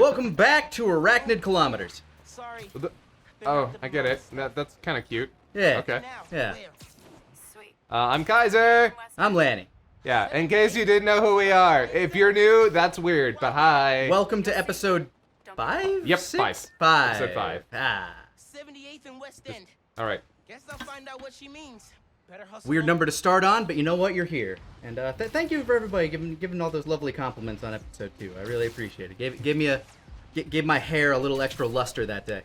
Welcome back to Arachnid Kilometers. Sorry. Oh, I get it. That's kind of cute. Yeah. Okay. Yeah. Sweet. I'm Kaiser. I'm Lanny. Yeah, in case you didn't know who we are. If you're new, that's weird, but hi. Welcome to episode 5? Yep, 6? 5. 5. Episode 5. Ah. 78th and West End. All right. Guess I'll find out what she means. Better hustle. Weird number to start on, but you know what? You're here. And thank you for everybody giving all those lovely compliments on episode 2. I really appreciate it. Gave my hair a little extra luster that day.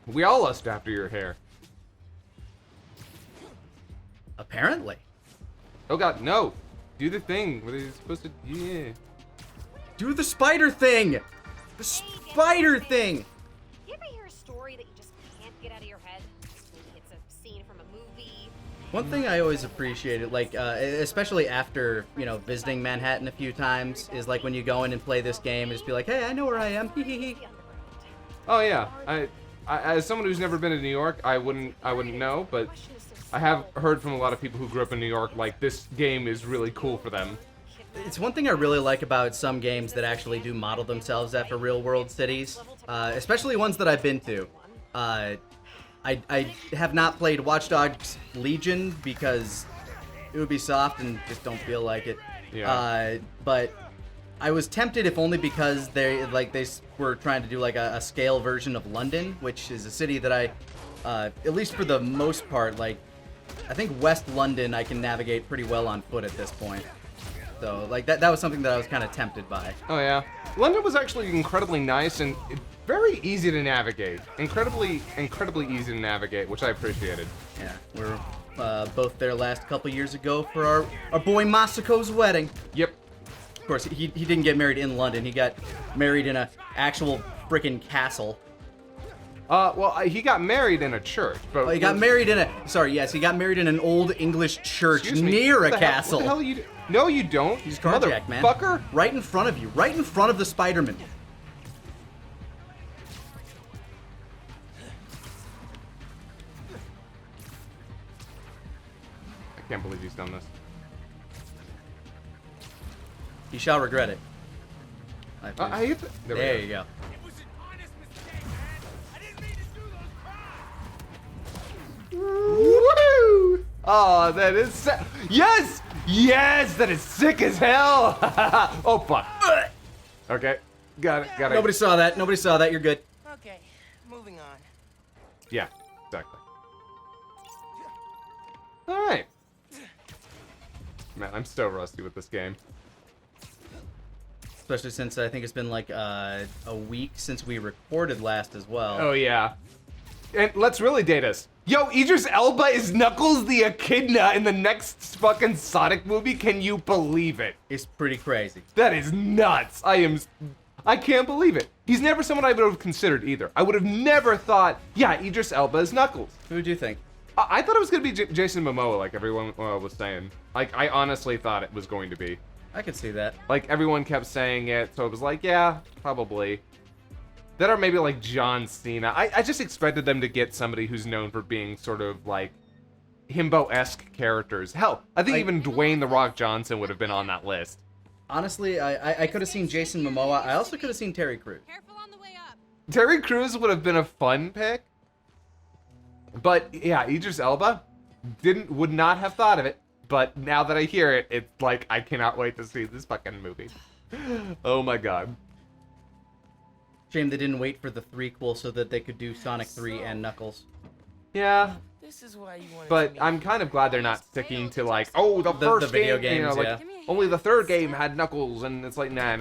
We all lust after your hair. Apparently. Oh god, no. Do the thing. What are you supposed to... Yeah. Do the spider thing! The spider thing! You ever hear a story that you just can't get out of your head? Maybe it's a scene from a movie. One thing I always appreciated, like, especially after, visiting Manhattan a few times, is like when you go in and play this game and just be like, hey, I know where I am, hee hee hee. Oh yeah. I as someone who's never been to New York, I wouldn't know, but I have heard from a lot of people who grew up in New York, like, this game is really cool for them. It's one thing I really like about some games that actually do model themselves after real-world cities, especially ones that I've been to. I have not played Watch Dogs Legion because it would be soft and just don't feel like it. Yeah. But I was tempted, if only because they were trying to do like a scale version of London, which is a city that I, at least for the most part, like, I think West London I can navigate pretty well on foot at this point. So, like, that was something that I was kind of tempted by. Oh yeah. London was actually incredibly nice and very easy to navigate. Incredibly easy to navigate, which I appreciated. Yeah, we're both there last couple years ago for our boy Masako's wedding. Yep. Of course, he didn't get married in London. He got married in a actual frickin' castle. Well, he got married in a church, but... Oh, he got married in he got married in an old English church Excuse me, near a what the hell- castle. What the hell are you No, you don't. He's carjacked, man. Motherfucker. Right in front of you. Right in front of the Spider-Man. I can't believe he's done this. He shall regret it. There you go. Woo! Oh, that is yes! Yes! That is sick as hell! Oh, fuck. Okay. Got it. Nobody saw that. Nobody saw that. You're good. Okay, moving on. Yeah, exactly. Alright. Man, I'm so rusty with this game. Especially since I think it's been like a week since we recorded last as well. Oh, yeah. And let's really date us. Yo, Idris Elba is Knuckles the Echidna in the next fucking Sonic movie? Can you believe it? It's pretty crazy. That is nuts. I can't believe it. He's never someone I would have considered either. I would have never thought, yeah, Idris Elba is Knuckles. Who do you think? I thought it was going to be Jason Momoa, like everyone was saying. Like, I honestly thought it was going to be. I could see that. Like, everyone kept saying it, so it was like, yeah, probably. That or maybe like John Cena. I just expected them to get somebody who's known for being sort of like himbo-esque characters. Hell, I think even Dwayne "The Rock" Johnson would have been on that list. Honestly, I could have seen Jason Momoa. I also could have seen Terry Crews. Careful on the way up. Terry Crews would have been a fun pick. But yeah, Idris Elba would not have thought of it. But now that I hear it, it's like I cannot wait to see this fucking movie. Oh my god. Shame they didn't wait for the threequel so that they could do Sonic 3 and Knuckles. Yeah. This is why you wanted But to meet I'm kind of glad they're not sticking to like, oh, the first video game, games, like, yeah. only the third game had Knuckles, and it's like, nah.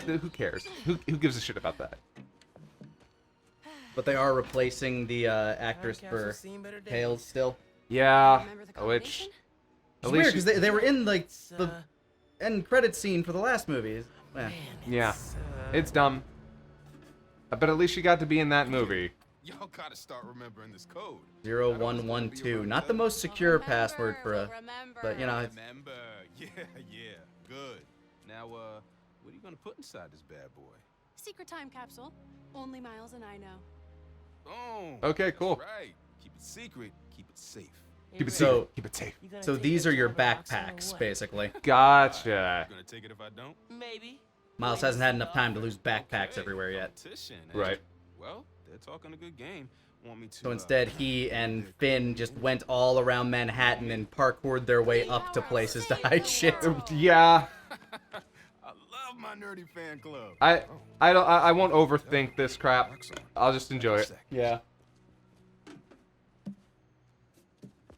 Who cares? Who gives a shit about that? But they are replacing the actress for Tails still. Yeah, Remember the which combination? It's weird because they were in like the end credit scene for the last movie. Yeah. yeah, it's dumb. But at least she got to be in that movie. Y'all gotta start remembering this code. 0112. Not the most secure password for a, but you know, it's, Remember. Yeah, good. Now, what are you gonna put inside this bad boy? Secret time capsule. Only Miles and I know. Boom. Okay, cool. That's right. Keep it secret. Keep it safe. Keep it So- safe. Keep it safe. You gonna So take these that are your joint box or backpacks, what? basically. Gotcha. You gonna take it if I don't? Maybe. Miles hasn't had enough time to lose backpacks everywhere yet. Competition, eh? Right. Well, they're talking a good game. Want me to? So instead, he and Finn just went all around Manhattan and parkoured their way up to places to hide shit. Yeah. I love my nerdy fan club. I won't overthink this crap. I'll just enjoy it. Yeah.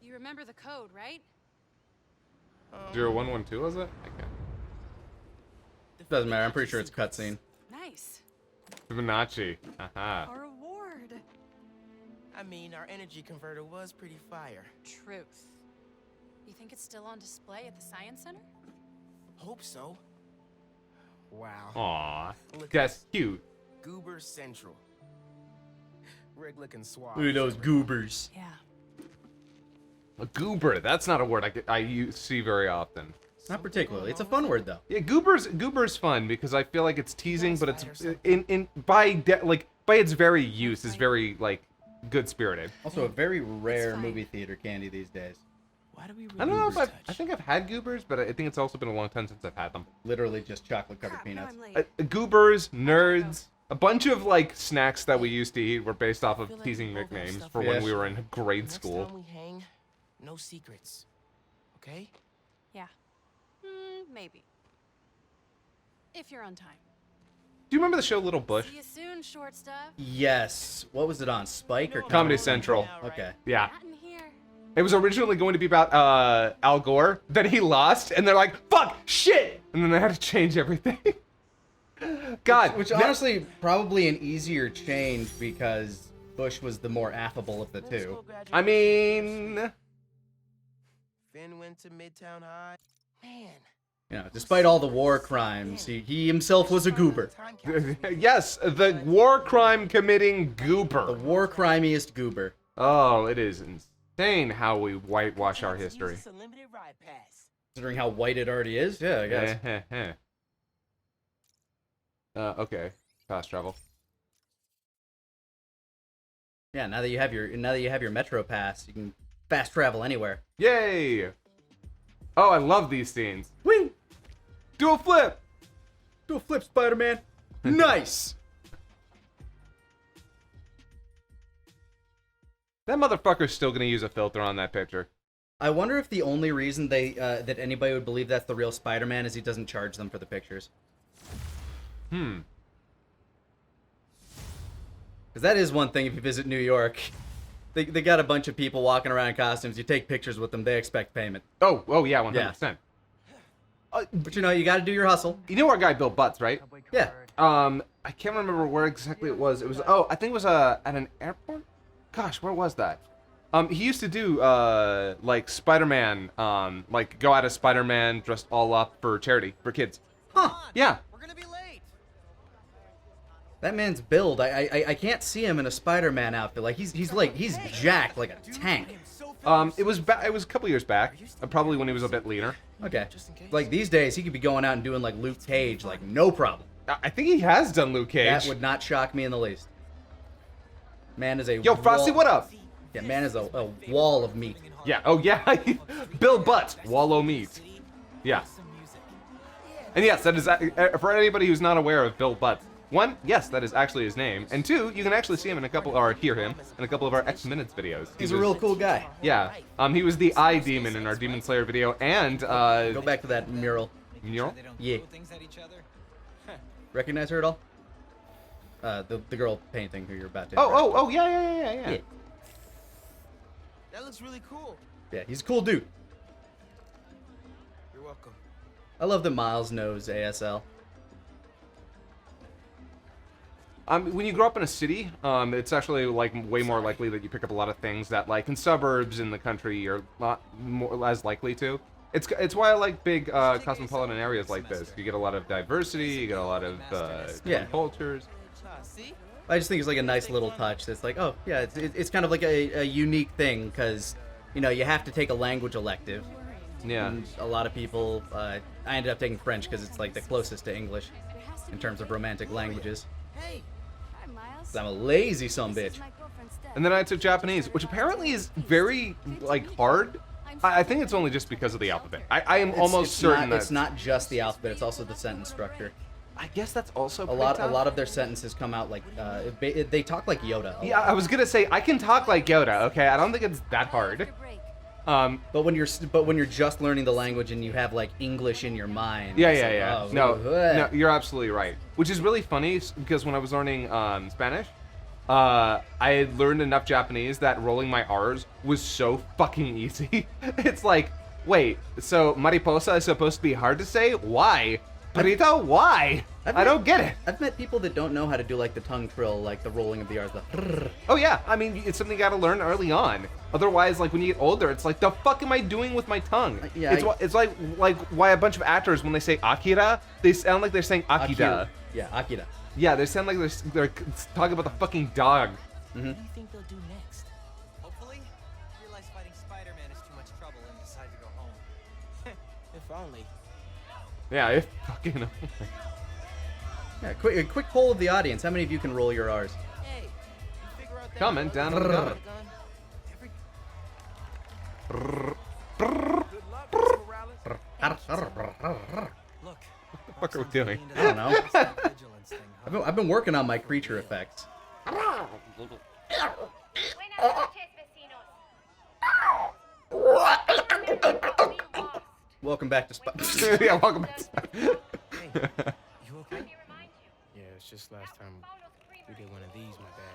You remember the code, right? 0112 was it? Okay. Doesn't matter. I'm pretty sure it's cutscene. Nice. Fibonacci. Haha. A reward. I mean, our energy converter was pretty fire. Truth. You think it's still on display at the Science Center? Hope so. Wow. Aw. Look That's cute. Goobers Central. Rig looking suave. Look at those goobers. Yeah. A goober. That's not a word I see very often. Not particularly. It's a fun word, though. Yeah, goober's fun because I feel like it's teasing, but it's by its very use is very like good spirited. Also, a very rare movie theater candy these days. Why do we I don't know if really I think I've had goobers, but I think it's also been a long time since I've had them. Literally just chocolate-covered peanuts. Goobers, nerds, a bunch of like snacks that we used to eat were based off of feel like teasing we both have nicknames stuff for in when us. we were in grade Next school. time we hang, no secrets. Okay? Yeah. Maybe. If you're on time. Do you remember the show Little Bush? See you soon, short stuff. Yes. What was it on? Spike or Comedy Central. Okay. Yeah. Not in here. It was originally going to be about Al Gore. Then he lost, and they're like, "Fuck, shit!" And then they had to change everything. God, Which honestly, probably an easier change because Bush was the more affable of the two. I mean, Finn went to Midtown High. Man. You know, despite all the war crimes, he himself was a goober. yes, the war crime committing The goober. war crimiest goober. Oh, it is insane how we whitewash our history. Use a limited ride pass. Considering how white it already is, yeah, I guess. Okay, fast travel. Yeah, now that you have your Metro Pass, you can fast travel anywhere. Yay! Oh, I love these scenes. Whee! Do a flip. Do a flip, Spider-Man. Nice. That motherfucker's still gonna use a filter on that picture. I wonder if the only reason that anybody would believe that's the real Spider-Man is he doesn't charge them for the pictures. Because that is one thing if you visit New York. They got a bunch of people walking around in costumes. You take pictures with them, they expect payment. Oh yeah, 100%. But you know, you got to do your hustle. You know our guy Bill Butts, right? Yeah. I can't remember where exactly it was. It was I think it was at an airport. Gosh, where was that? He used to do like Spider-Man, like go out as Spider-Man dressed all up for charity for kids. Huh. Yeah. We're gonna be late. That man's build, I can't see him in a Spider-Man outfit. Like he's jacked like a tank. It was a couple years back, probably when he was a bit leaner. Okay. Like these days, he could be going out and doing like Luke Cage, like no problem. I think he has done Luke Cage. That would not shock me in the least. Man is a Yo, Frosty, wall- what up? Yeah, man is a wall of meat. Yeah. Oh yeah. Bill Butts, Wallow Meat. Yeah. And yes, that is for anybody who's not aware of Bill Butts. One, yes, that is actually his name, and two, you can actually see him in a couple, or hear him in a couple of our X Minutes videos. He's a real cool guy. Yeah. He was the Eye Demon in our Demon Slayer video, and Go back to that mural. mural. Yeah. Recognize her at all? The girl painting who you're about to. Oh, yeah. Yeah. That looks really cool. Yeah, he's a cool dude. You're welcome. I love that Miles knows ASL. When you grow up in a city, it's actually like way more likely that you pick up a lot of things that, like in suburbs in the country, you're not more as likely to. It's why I like big cosmopolitan areas like this. You get a lot of diversity, you get a lot of Yeah. cultures. See? I just think it's like a nice little touch. That's like, oh yeah, it's kind of like a unique thing because you know you have to take a language elective. Yeah. And a lot of people, I ended up taking French because it's like the closest to English in terms of romantic languages. Hey, Hi, Miles. 'Cause I'm a lazy son This is bitch. my girlfriend, Steph. And then I took Japanese, which apparently is very, like, hard. I think it's only just because of the alphabet. I am almost certain that... It's not just the alphabet, it's also the sentence structure. I guess that's also A lot of their sentences come out like, they talk like Yoda. Yeah, I was gonna say, I can talk like Yoda, okay? I don't think it's that hard. But when you're just learning the language and you have like English in your mind. Yeah. Like, oh, No, you're absolutely right. Which is really funny because when I was learning Spanish, I had learned enough Japanese that rolling my R's was so fucking easy. It's like, wait, so mariposa is supposed to be hard to say? Why? Perito? Why? I don't get it. I've met people that don't know how to do like the tongue trill, like the rolling of the R's. Oh yeah, I mean, it's something you gotta learn early on. Otherwise, like when you get older, it's like, the fuck am I doing with my tongue? Yeah, it's like why a bunch of actors, when they say Akira, they sound like they're saying Akira. Yeah, Akira. Yeah, they sound like they're talking about the fucking dog. What do you think they'll do next? Hopefully, realize fighting Spider-Man is too much trouble and decide to go home. If only. Yeah, if fucking. Yeah, a quick poll of the audience. How many of you can roll your R's? Hey, you figure out that Comment down in the gun? Look, What the fuck are we doing? I don't know. I've been working on my creature effects. Buenas noches, vecinos. Welcome back to Yeah, welcome back. You okay? Let me remind you. Yeah, it's just last time we did one of these, my bad.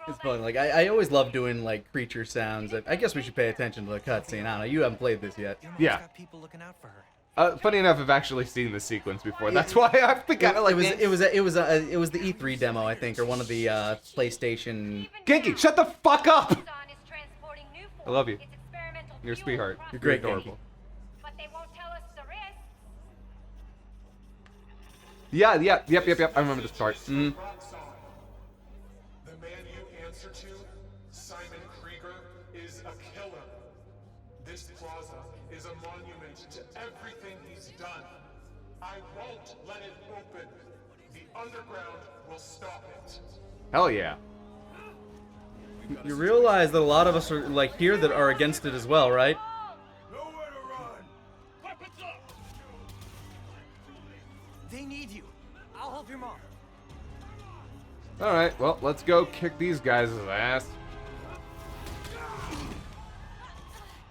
It's fun. Like I always love doing like creature sounds. I guess we should pay attention to the cutscene. I don't know. You haven't played this yet. Your mom's Yeah. got people looking out for her. Funny enough, I've actually seen this sequence before. That's why I've been kind of like. It was the E3 demo, I think, or one of the PlayStation. Genki, shut the fuck up! I love you. You're a sweetheart. You're great, adorable. But they won't tell us the risk. Yep. I remember this part. The man you answer to, Simon Krieger, is a killer. This plaza is a monument to everything he's done. I won't let it open. The underground will stop it. Hell yeah. You realize that a lot of us are like here that are against it as well, right? Nowhere to run. Weapons up. They need you. I'll help your mom. All right, well, let's go kick these guys' ass.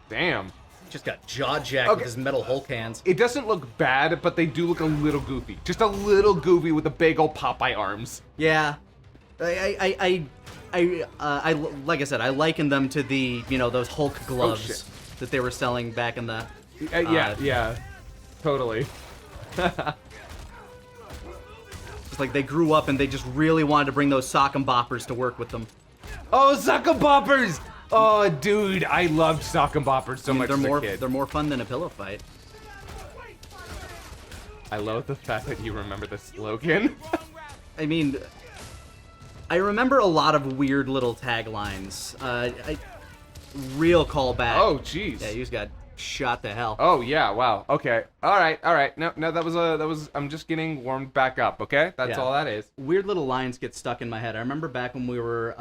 Damn. Just got jaw jacked with his metal Hulk hands. It doesn't look bad, but they do look a little goofy. Just a little goofy with the big old Popeye arms. Yeah. I like I said, I liken them to the, those Hulk gloves that they were selling back in the. Yeah, totally. It's like they grew up and they just really wanted to bring those sock and boppers to work with them. Oh, sock and boppers! Oh, dude, I loved sock and boppers so much as a kid. They're more fun than a pillow fight. I love the fact that you remember the slogan. I mean, I remember a lot of weird little taglines. Real callback. Oh, jeez. Yeah, you just got shot to hell. Oh yeah, wow. Okay. All right. No, that was I'm just getting warmed back up, okay? That's all that is. Weird little lines get stuck in my head. I remember back when we were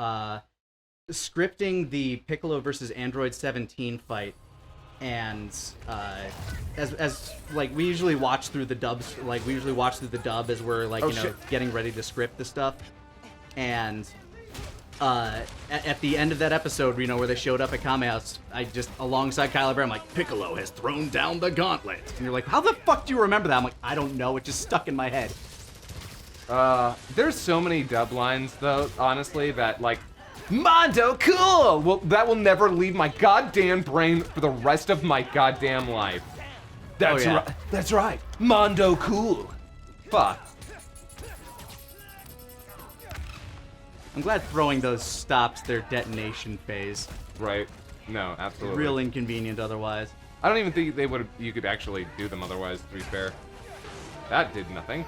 scripting the Piccolo versus Android 17 fight, and as like we usually watch through the dubs, like we usually watch through the dub as we're like getting ready to script the stuff, and at the end of that episode, where they showed up at Kame House, I just, alongside Kyler Bear, I'm like, Piccolo has thrown down the gauntlet. And you're like, how the fuck do you remember that? I'm like, I don't know, it just stuck in my head. There's so many dub lines, though, honestly, that, like, Mondo cool! Well, that will never leave my goddamn brain for the rest of my goddamn life. That's right. That's right. Mondo cool. Fuck. I'm glad throwing those stops their detonation phase. Right. No, absolutely. Real inconvenient otherwise. I don't even think you could actually do them otherwise, to be fair. That did nothing.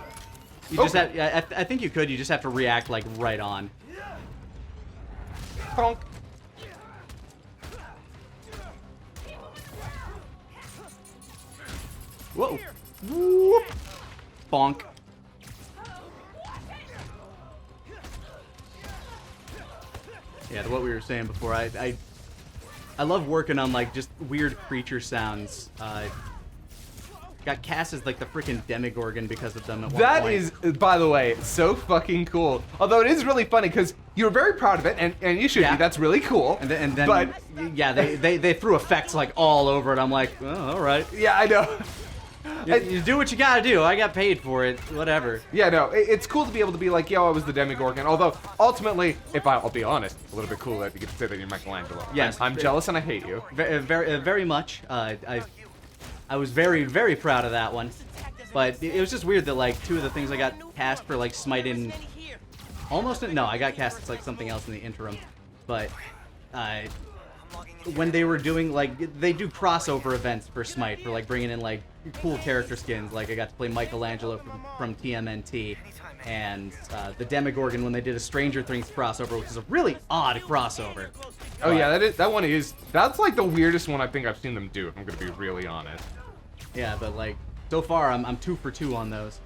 You just have, I think you could, you just have to react like right on. Bonk. Whoa. Whoop. Bonk. Yeah, to what we were saying before, I love working on like just weird creature sounds. Got cast as like the freaking Demogorgon because of them at one That point. is, by the way, so fucking cool. Although it is really funny because you're very proud of it, and you should Yeah. be. That's really cool. And then but yeah, they threw effects like all over it. I'm like, oh, all right. yeah, I know. You do what you gotta do. I got paid for it. Whatever. Yeah, no, it's cool to be able to be like, yo, I was the Demogorgon. Although, ultimately, if I'll be honest, a little bit cool that you get to say that you're Michelangelo. Yes. I'm jealous and I hate you. Very much. I was very, very proud of that one. But it was just weird that like two of the things I got cast for like Smite in I got cast as like something else in the interim. But when they were doing like they do crossover events for Smite for like bringing in like cool character skins. Like I got to play Michelangelo from TMNT and the Demogorgon when they did a Stranger Things crossover, which is a really odd crossover. Oh yeah, that's like the weirdest one I think I've seen them do, if I'm gonna be really honest. Yeah, but like so far I'm 2 for 2 on those.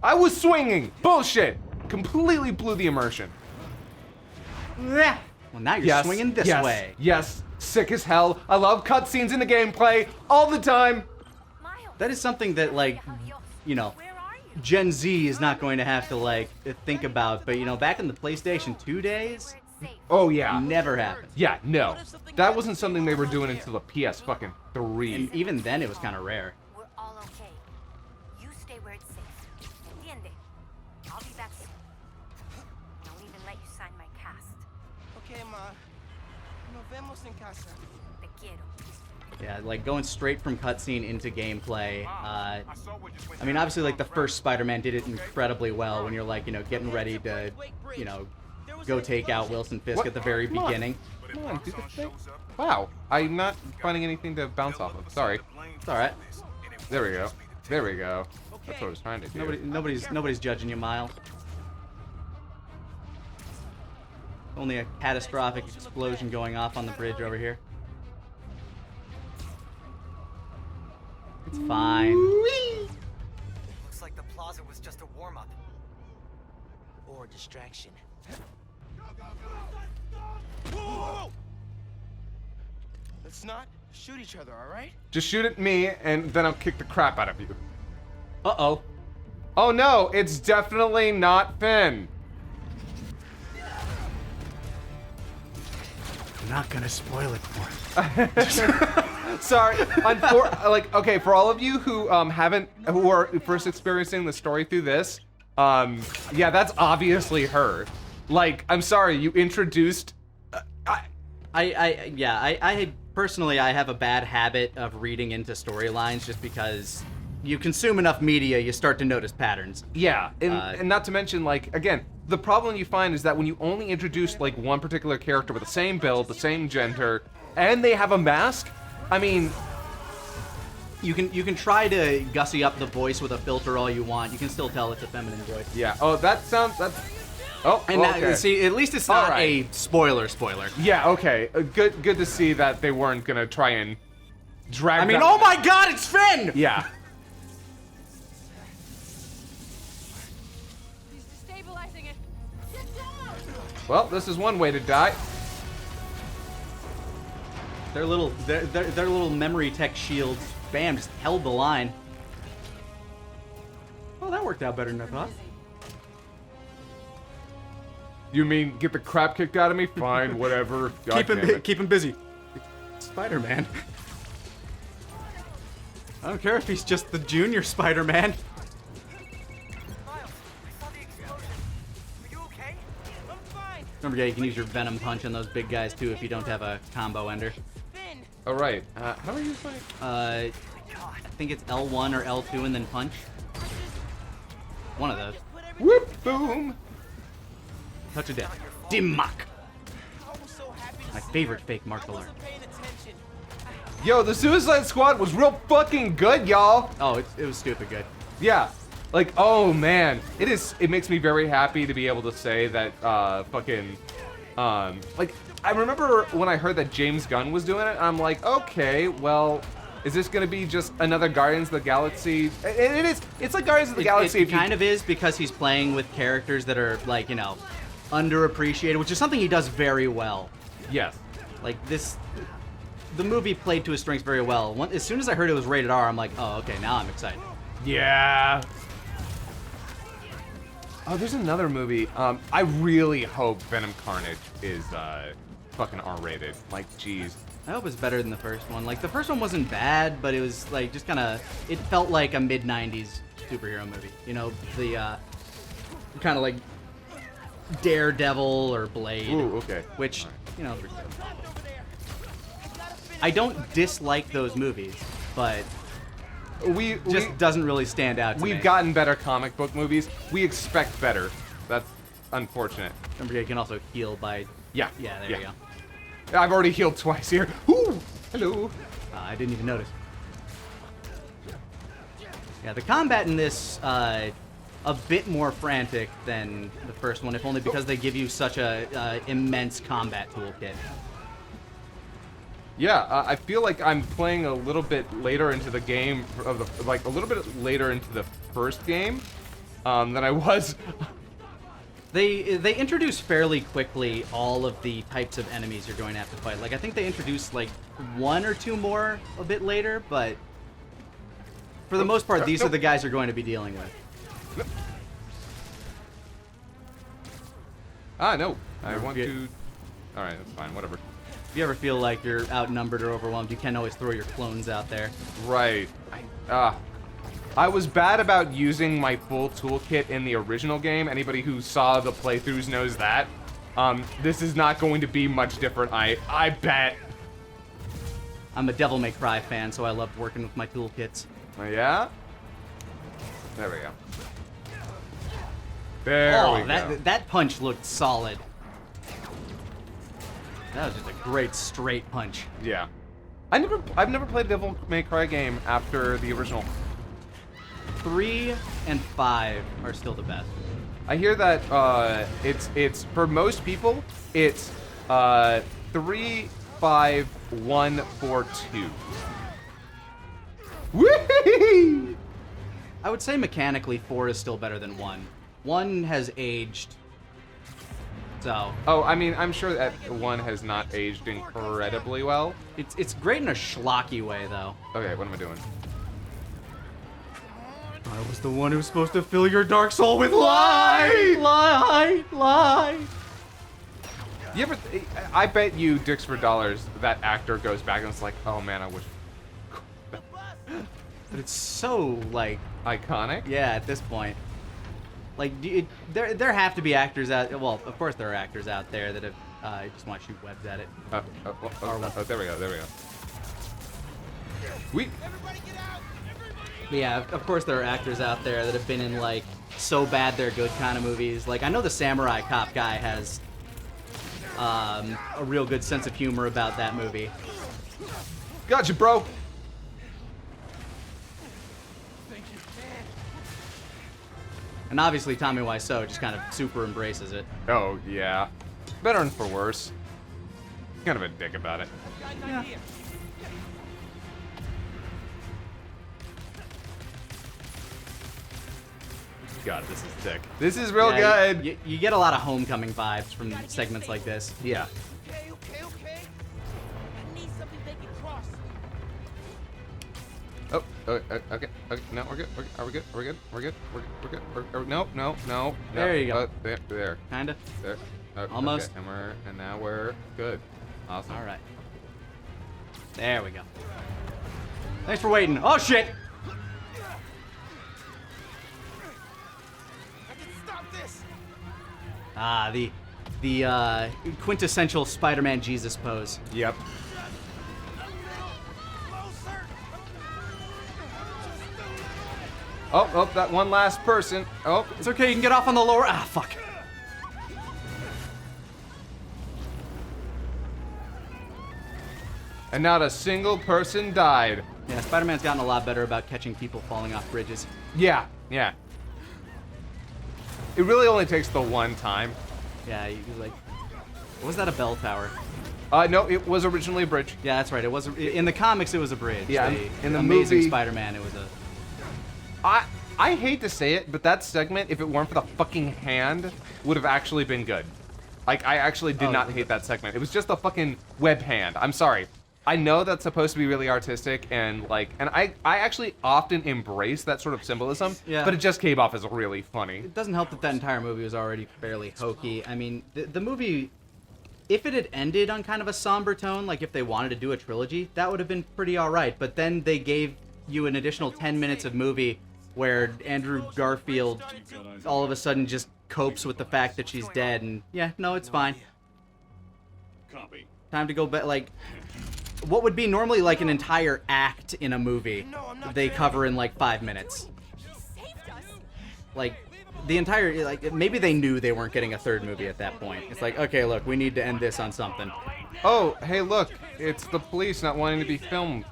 I was swinging! Bullshit! Completely blew the immersion. Well, now you're swinging this way. Yes, sick as hell. I love cutscenes in the gameplay all the time. That is something that like, you know, Gen Z is not going to have to like think about, but you know, back in the PlayStation 2 days, Oh yeah. never happened. Yeah, no. That wasn't something they were doing until the PS fucking 3. And even then it was kind of rare. We're all okay. You stay where it's safe. Entiende? I'll be back soon. Don't even let you sign my cast. Okay, ma. Nos vemos en casa. Te quiero. Yeah, like going straight from cutscene into gameplay. I mean, obviously, like the first Spider-Man did it incredibly well when you're like, you know, getting ready to, you know, go take out Wilson Fisk at the very beginning. Come on, do the thing. Wow, I'm not finding anything to bounce off of. Sorry. It's all right. There we go. There we go. That's what I was trying to do. Nobody's judging you, Miles. Only a catastrophic explosion going off on the bridge over here. It's fine. Looks like the plaza was just a warm-up. Or a distraction. Whoa! Let's not shoot each other, all right? Just shoot at me, and then I'll kick the crap out of you. Uh-oh. Oh no, it's definitely not Finn. I'm not gonna spoil it for him. Sorry. Like, okay, for all of you who who are first experiencing the story through this, yeah, that's obviously her. Like, I'm sorry, you introduced. I personally, I have a bad habit of reading into storylines just because you consume enough media, you start to notice patterns. Yeah, and not to mention, like, again, the problem you find is that when you only introduce, like, one particular character with the same build, the same gender, and they have a mask, I mean... You can try to gussy up the voice with a filter all you want, you can still tell it's a feminine voice. Yeah, oh, that's... Oh, and okay. now, see, at least it's not a spoiler. Yeah, okay, good to see that they weren't gonna try and drag I mean, that- oh my god, it's Finn! Yeah. Stabilizing it. Well, this is one way to die. Their little memory tech shields, bam, just held the line. Well, that worked out better than I thought. You mean get the crap kicked out of me? Fine, whatever. God damn it. Keep him busy. Spider-Man. I don't care if he's just the junior Spider-Man. Miles, I saw the explosion. Are you okay? I'm fine. Remember, yeah, you can use your Venom Punch on those big guys too if you don't have a combo ender. Finn. All right. How do I use my? I think it's L1 or L2 and then punch. One of those. Whoop! Boom! Touch of death. Dimmak. I was so happy to My see favorite her. fake martial I art. wasn't paying attention. Yo, the Suicide Squad was real fucking good, y'all. Oh, it was stupid good. Yeah. Like, oh man, it makes me very happy to be able to say that like, I remember when I heard that James Gunn was doing it, I'm like, okay, well, is this gonna be just another Guardians of the Galaxy? It is. It's like Guardians of the Galaxy. It kind of is because he's playing with characters that are like, you know, underappreciated, which is something he does very well. Yes. Like the movie played to his strengths very well. As soon as I heard it was rated R, I'm like, oh, okay, now I'm excited. Yeah. Oh, there's another movie. I really hope Venom Carnage is fucking R-rated. Like, jeez. I hope it's better than the first one. Like, the first one wasn't bad, but it was, like, just kind of... It felt like a mid-90s superhero movie. You know, the, kind of like Daredevil or Blade. Ooh, okay. Which, you know... I don't dislike those movies, but... We doesn't really stand out to me. We've gotten better comic book movies. We expect better. That's unfortunate. Remember, you can also heal by... Yeah. Yeah, there you go. I've already healed twice here. Ooh, hello. I didn't even notice. Yeah, the combat in this, a bit more frantic than the first one, if only because they give you such a immense combat toolkit. Yeah, I feel like I'm playing a little bit later into the game, like a little bit later into the first game, than I was. They introduce fairly quickly all of the types of enemies you're going to have to fight. Like, I think they introduced, like, one or two more a bit later, but for the most part, these are the guys you're going to be dealing with. Ah, no. I want to... Alright, that's fine, whatever. If you ever feel like you're outnumbered or overwhelmed, you can always throw your clones out there. Right. I was bad about using my full toolkit in the original game. Anybody who saw the playthroughs knows that. This is not going to be much different, I bet. I'm a Devil May Cry fan, so I love working with my toolkits. Oh, yeah? There we go. There we go. That punch looked solid. That was just a great straight punch. Yeah. I've never played a Devil May Cry game after the original. 3 and 5 are still the best. I hear that it's for most people it's 3, 5, 1, 4, 2. Whee! I would say mechanically 4 is still better than 1. 1 has aged. So. Oh, I mean, I'm sure that 1 has not aged incredibly well. It's great in a schlocky way, though. Okay, what am I doing? I was the one who's supposed to fill your dark soul with light! Light! You ever... I bet you, dicks for dollars, that actor goes back and it's like, oh man, I wish... But it's so, like... Iconic? Yeah, at this point. Like, there have to be actors out... Well, of course there are actors out there that have... just want to shoot webs at it. Oh, there we go. Everybody get out! Yeah, of course there are actors out there that have been in, like, so bad they're good kind of movies. Like, I know the Samurai Cop guy has a real good sense of humor about that movie. Gotcha, bro! And obviously Tommy Wiseau just kind of super embraces it. Oh, yeah. Better and for worse. Kind of a dick about it. Yeah. God, this is sick. This is real good. You get a lot of Homecoming vibes from segments like this. Yeah. Okay. I need something they can cross. Oh, okay. No, we're good. Are we good? We're good. No. There you go. There. Kinda. There. Almost. Okay. And now we're good. Awesome. All right. There we go. Thanks for waiting. Oh shit! I can stop this. Ah, the quintessential Spider-Man Jesus pose. Yep. Oh, that one last person. Oh, It's okay, you can get off on the lower. Ah, fuck. and not a single person died. Yeah, Spider-Man's gotten a lot better about catching people falling off bridges. Yeah. It really only takes the one time. Yeah, he's like, was that a bell tower? No, it was originally a bridge. Yeah, that's right. It was in the comics. It was a bridge. Yeah, in the Amazing movie, Spider-Man, it was a. I hate to say it, but that segment, if it weren't for the fucking hand, would have actually been good. Like, I actually did not hate that segment. It was just a fucking web hand. I'm sorry. I know that's supposed to be really artistic and like, and I actually often embrace that sort of symbolism, Yeah. but it just came off as really funny. It doesn't help that that entire movie was already fairly hokey. I mean, the movie, if it had ended on kind of a somber tone, like if they wanted to do a trilogy, that would have been pretty alright. But then they gave you an additional 10 minutes of movie where Andrew Garfield all of a sudden just copes with the fact that she's dead, and yeah, no, it's fine. Time to go back, like, what would be normally like an entire act in a movie, they cover in like 5 minutes. Like, the entire, like, maybe they knew they weren't getting a third movie at that point. It's like, okay, look, we need to end this on something. Oh, hey, look, it's the police not wanting to be filmed.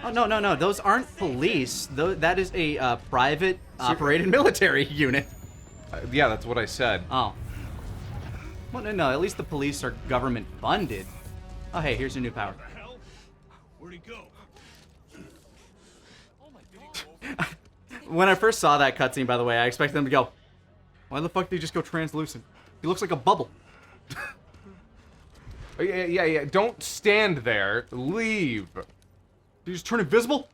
Oh, no, those aren't police. That is a private operated military unit. Yeah, that's what I said. Oh. Well, no, at least the police are government funded. Oh, hey, here's your new power. Where'd he go? When I first saw that cutscene, by the way, I expected them to go, why the fuck did he just go translucent? He looks like a bubble. Yeah. Don't stand there. Leave. Did he just turn invisible?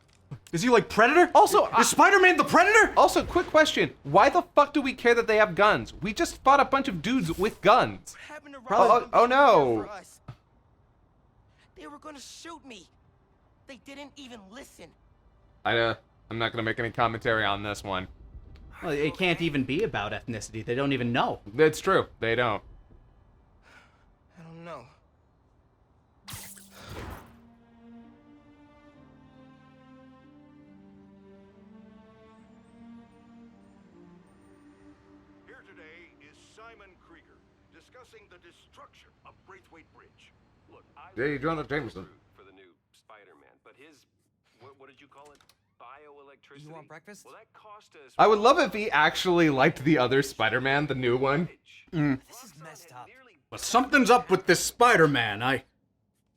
Is he like Predator? Also, is Spider-Man the Predator? Also, quick question. Why the fuck do we care that they have guns? We just fought a bunch of dudes with guns. What happened to Oh no. for us? They were gonna shoot me. They didn't even listen. I'm not gonna make any commentary on this one. Well, it can't even be about ethnicity. They don't even know. It's true. They don't. I don't know. Here today is Simon Krieger discussing the destruction of Braithwaite Bridge. Look, I Hey, Jonah Jameson. for the new Spider-Man, but his what did you call it? Bioelectricity. You want breakfast? Well, that cost us. I would love if he actually liked the other Spider-Man, the new one. This is messed up. But something's up with this Spider-Man. I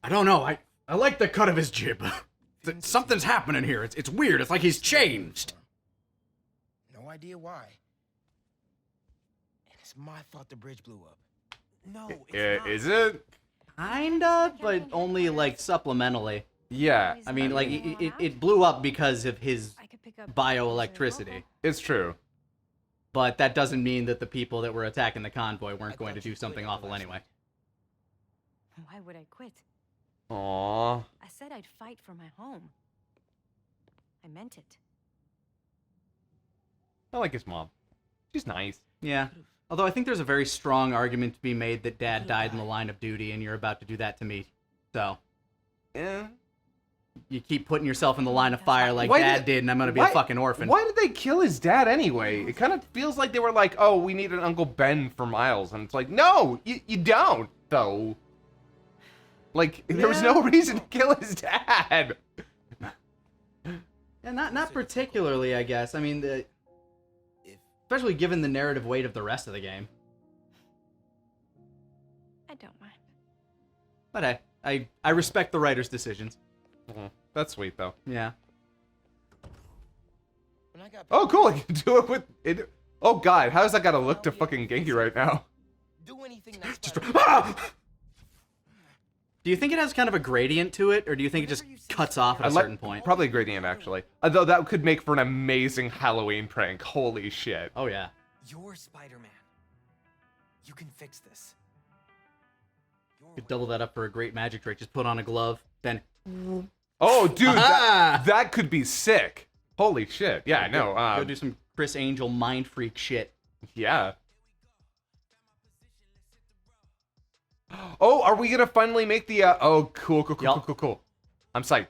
don't know. I like the cut of his jib. Something's happening here. It's weird. It's like he's changed. No idea why. And it's my fault the bridge blew up. No, it's not. Is it? Kinda, but only like supplementally. Yeah, I mean, like, it blew up because of his bioelectricity. it's true. But that doesn't mean that the people that were attacking the convoy weren't going to do something awful anyway. Why would I quit? Aww. I said I'd fight for my home. I meant it. I like his mom. She's nice. Yeah. Although I think there's a very strong argument to be made that Dad died in the line of duty, and you're about to do that to me. So, Yeah. you keep putting yourself in the line of fire like Why Dad did, and I'm gonna be a fucking orphan. Why did they kill his dad anyway? It kind of feels like they were like, oh, we need an Uncle Ben for Miles. And it's like, no, you don't, though. Like, there was no reason to kill his dad. Yeah, not particularly, I guess. I mean, especially given the narrative weight of the rest of the game. I don't mind. But I respect the writer's decisions. That's sweet, though. Yeah. When I got Oh, cool. I can do it with it. Oh, God. How's that got to look to fucking Genki right now? do anything that's Do you think it has kind of a gradient to it, or do you think it just cuts off at a certain point? Probably a gradient, actually. Although that could make for an amazing Halloween prank. Holy shit. Oh, yeah. You're Spider-Man. You can fix this. Could double that up for a great magic trick. Just put on a glove, then... Oh, dude, that could be sick. Holy shit. Yeah, I know. Go do some Chris Angel mind freak shit. Yeah. Oh, are we gonna finally make the, oh, cool. I'm psyched.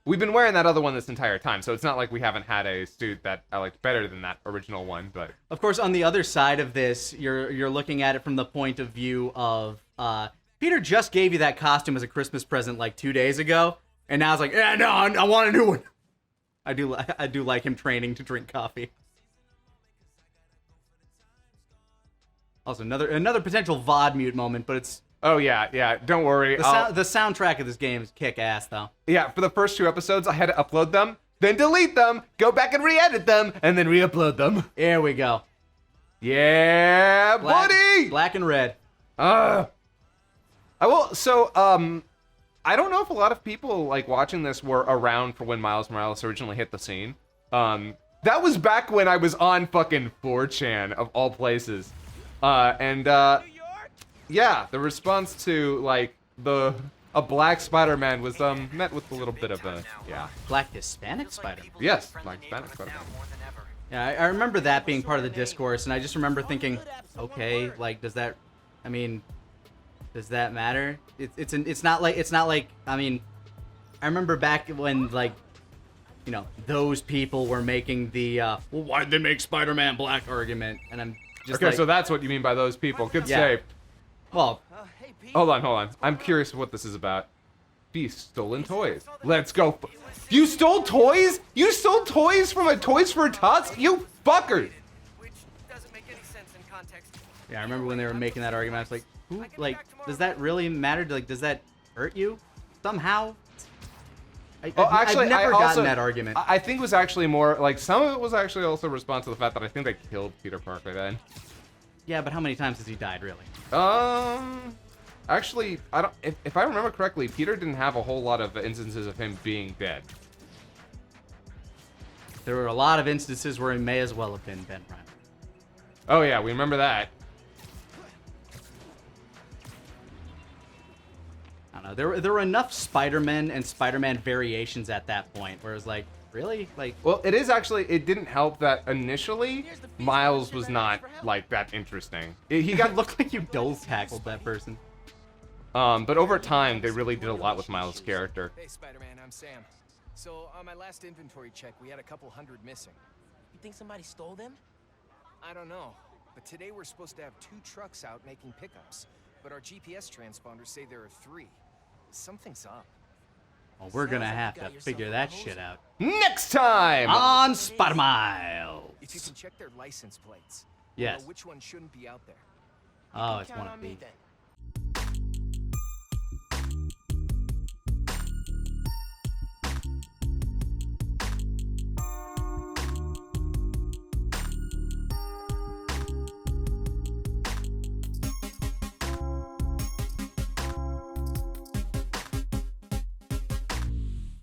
We've been wearing that other one this entire time, so it's not like we haven't had a suit that I liked better than that original one, but... Of course, on the other side of this, you're looking at it from the point of view of, Peter just gave you that costume as a Christmas present like 2 days ago, and now it's like, yeah, no, I want a new one. I do like him training to drink coffee. Also, another potential VOD mute moment, but it's... Oh, yeah, don't worry. The soundtrack of this game is kick-ass, though. Yeah, for the first 2 episodes, I had to upload them, then delete them, go back and re-edit them, and then re-upload them. There we go. Yeah, buddy! Black and red. I will. So, I don't know if a lot of people like watching this were around for when Miles Morales originally hit the scene. That was back when I was on fucking 4chan of all places, yeah, the response to like a black Spider-Man was met with a little bit of a Black Hispanic Spider. Yes, black Hispanic Spider-Man. Yeah, I remember that being part of the discourse, and I just remember thinking, okay, like, does that matter? It's not like I mean, I remember back when like, you know, those people were making the well, why'd they make Spider-Man black argument, and I'm just okay, like, so that's what you mean by those people. Good save. Well, hold on. I'm curious what this is about. Beast stolen toys. Let's go. You stole toys? You stole toys from a Toys for Tots? You fuckers! Which doesn't make any sense in context. yeah, I remember when they were making that argument. I was like, who, like, does that really matter? Like, does that hurt you somehow? I've never gotten that argument. I think it was actually more like some of it was actually also a response to the fact that I think they killed Peter Parker then. Yeah, but how many times has he died, really? Actually, I don't. If I remember correctly, Peter didn't have a whole lot of instances of him being dead. There were a lot of instances where he may as well have been Ben Reilly. Oh yeah, we remember that. I don't know. There were enough Spider-Man and Spider-Man variations at that point where it was like, really? Like, well, it is actually. It didn't help that initially Miles was not like that interesting. He got looked like you dole tackled that person. But over time, they really did a lot with Miles' character. Hey, Spider-Man, I'm Sam. So on my last inventory check, we had a couple hundred missing. You think somebody stole them? I don't know, but today we're supposed to have 2 trucks out making pickups, but our GPS transponders say there are 3. Something's up. Well, we're gonna have to figure that shit out next time on Spider Miles. If you can check their license plates, yes. which one shouldn't be out there? Oh, it's one of these.